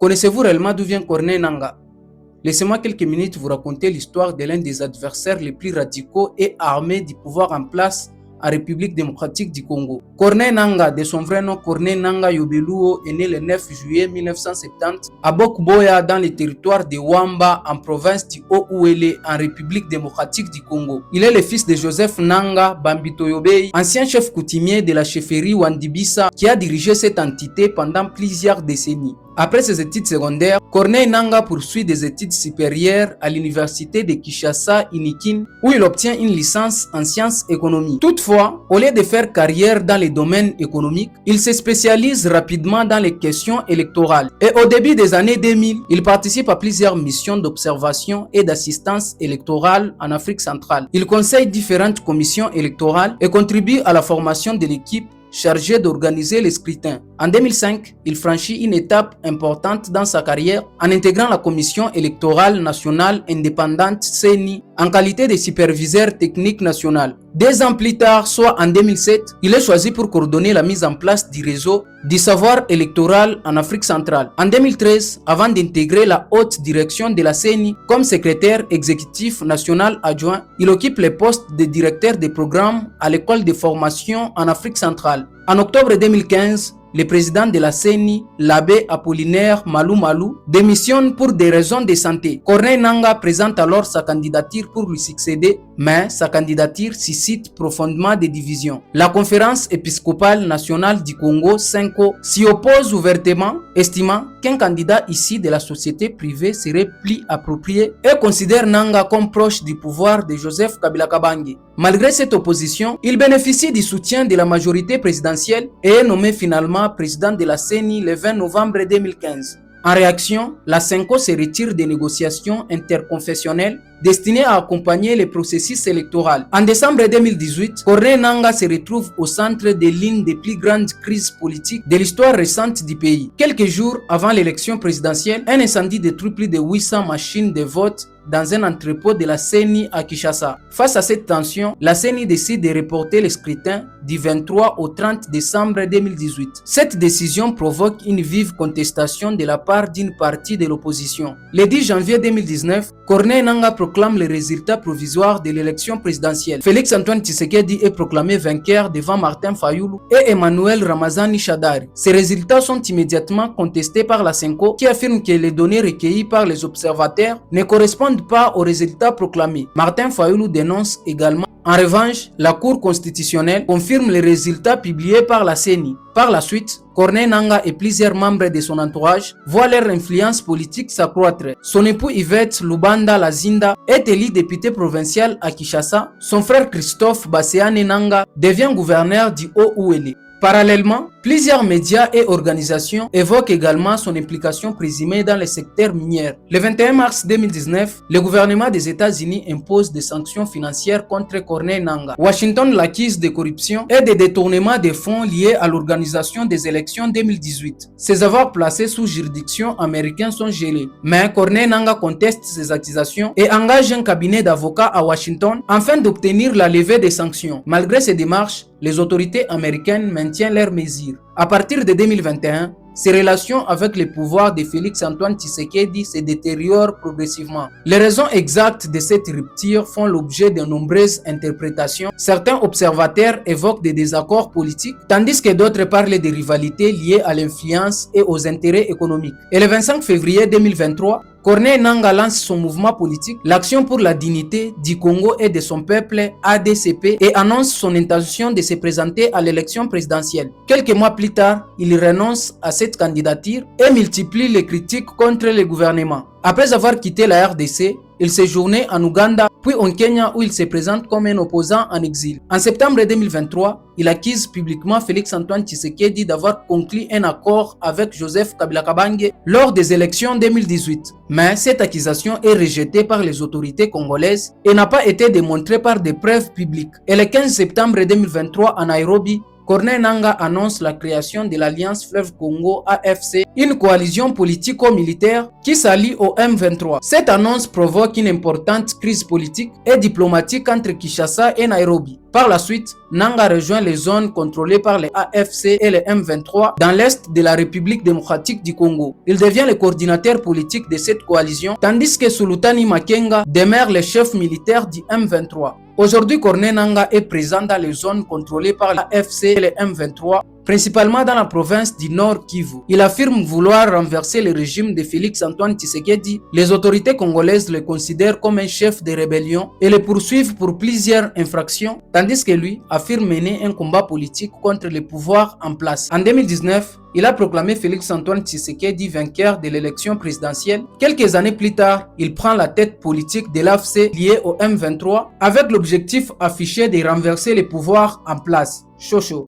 Connaissez-vous réellement d'où vient Corneille Nangaa? Laissez-moi quelques minutes vous raconter l'histoire de l'un des adversaires les plus radicaux et armés du pouvoir en place en République démocratique du Congo. Corneille Nangaa, de son vrai nom Corneille Nangaa Yobeluo, est né le 9 juillet 1970 à Bokboya dans le territoire de Wamba en province du Haut-Uele en République démocratique du Congo. Il est le fils de Joseph Nangaa Bambito Yobei, ancien chef coutumier de la chefferie Wandibissa qui a dirigé cette entité pendant plusieurs décennies. Après ses études secondaires, Corneille Nangaa poursuit des études supérieures à l'université de Kinshasa Inikin où il obtient une licence en sciences économiques. Toutefois, au lieu de faire carrière dans les domaines économiques, il se spécialise rapidement dans les questions électorales. Et au début des années 2000, il participe à plusieurs missions d'observation et d'assistance électorale en Afrique centrale. Il conseille différentes commissions électorales et contribue à la formation de l'équipe chargé d'organiser les scrutins. En 2005, il franchit une étape importante dans sa carrière en intégrant la Commission électorale nationale indépendante CENI en qualité de superviseur technique national. 2 ans plus tard, soit en 2007, il est choisi pour coordonner la mise en place du réseau du savoir électoral en Afrique centrale. En 2013, avant d'intégrer la haute direction de la CENI comme secrétaire exécutif national adjoint, il occupe le poste de directeur des programmes à l'école de formation en Afrique centrale. En octobre 2015, le président de la CENI, l'abbé Apollinaire Malou Malou, démissionne pour des raisons de santé. Corneille Nangaa présente alors sa candidature pour lui succéder, mais sa candidature suscite profondément des divisions. La conférence épiscopale nationale du Congo, CENCO, s'y oppose ouvertement, estimant qu'un candidat issu de la société privée serait plus approprié et considère Nangaa comme proche du pouvoir de Joseph Kabila Kabange. Malgré cette opposition, il bénéficie du soutien de la majorité présidentielle et est nommé finalement président de la CENI le 20 novembre 2015. En réaction, la CENCO se retire des négociations interconfessionnelles destinées à accompagner le processus électoral. En décembre 2018, Corneille Nangaa se retrouve au centre de l'une des plus grandes crises politiques de l'histoire récente du pays. Quelques jours avant l'élection présidentielle, un incendie détruit plus de 800 machines de vote dans un entrepôt de la CENI à Kinshasa. Face à cette tension, la CENI décide de reporter le scrutin du 23 au 30 décembre 2018. Cette décision provoque une vive contestation de la part d'une partie de l'opposition. Le 10 janvier 2019, Corneille Nangaa proclame les résultats provisoires de l'élection présidentielle. Félix Antoine Tshisekedi est proclamé vainqueur devant Martin Fayulu et Emmanuel Ramazani Shadari. Ces résultats sont immédiatement contestés par la CENCO qui affirme que les données recueillies par les observateurs ne correspondent pas aux résultats proclamés. Martin Fayulu dénonce également. En revanche, la Cour constitutionnelle confirme les résultats publiés par la CENI. Par la suite, Corneille Nangaa et plusieurs membres de son entourage voient leur influence politique s'accroître. Son époux Yvette Lubanda Lazinda est élu député provincial à Kinshasa. Son frère Christophe Baseane Nangaa devient gouverneur du Haut-Uele. Parallèlement, plusieurs médias et organisations évoquent également son implication présumée dans le secteur minier. Le 21 mars 2019, le gouvernement des États-Unis impose des sanctions financières contre Corneille Nangaa. Washington l'accuse de corruption et de détournement des fonds liés à l'organisation des élections 2018. Ses avoirs placés sous juridiction américaine sont gelés. Mais Corneille Nangaa conteste ces accusations et engage un cabinet d'avocats à Washington afin d'obtenir la levée des sanctions. Malgré ces démarches, les autorités américaines maintiennent leurs mesures. À partir de 2021, ses relations avec le pouvoir de Félix Antoine Tshisekedi se détériorent progressivement. Les raisons exactes de cette rupture font l'objet de nombreuses interprétations. Certains observateurs évoquent des désaccords politiques, tandis que d'autres parlent de rivalités liées à l'influence et aux intérêts économiques. Et le 25 février 2023, Corneille Nangaa lance son mouvement politique, l'Action pour la dignité du Congo et de son peuple ADCP, et annonce son intention de se présenter à l'élection présidentielle. Quelques mois plus tard, il renonce à cette candidature et multiplie les critiques contre le gouvernement. Après avoir quitté la RDC, il séjournait en Ouganda, puis en Kenya où il se présente comme un opposant en exil. En septembre 2023, il accuse publiquement Félix Antoine Tshisekedi d'avoir conclu un accord avec Joseph Kabila Kabange lors des élections 2018. Mais cette accusation est rejetée par les autorités congolaises et n'a pas été démontrée par des preuves publiques. Et le 15 septembre 2023 à Nairobi, Corneille Nangaa annonce la création de l'Alliance Fleuve Congo AFC, une coalition politico-militaire qui s'allie au M23. Cette annonce provoque une importante crise politique et diplomatique entre Kinshasa et Nairobi. Par la suite, Nangaa rejoint les zones contrôlées par les AFC et les M23 dans l'est de la République démocratique du Congo. Il devient le coordinateur politique de cette coalition, tandis que Sultani Makenga demeure le chef militaire du M23. Aujourd'hui, Corneille Nangaa est présent dans les zones contrôlées par les AFC et les M23, principalement dans la province du Nord Kivu. Il affirme vouloir renverser le régime de Félix-Antoine Tshisekedi. Les autorités congolaises le considèrent comme un chef de rébellion et le poursuivent pour plusieurs infractions, tandis que lui affirme mener un combat politique contre le pouvoir en place. En 2019, il a proclamé Félix-Antoine Tshisekedi vainqueur de l'élection présidentielle. Quelques années plus tard, il prend la tête politique de l'AFC liée au M23 avec l'objectif affiché de renverser le pouvoir en place. Chocho.